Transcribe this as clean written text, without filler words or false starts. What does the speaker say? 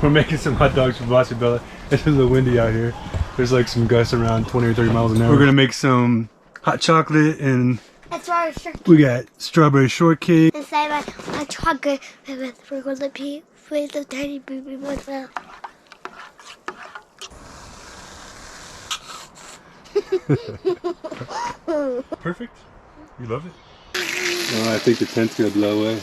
We're making some hot dogs for Bossy Bella. It's a little windy out here. There's like some gusts around 20 or 30 miles an hour. We're gonna make some hot chocolate and we got strawberry shortcake. Inside my chocolate with regular pea with a tiny baby myself. Perfect. You love it? Oh, I think the tent's gonna blow away.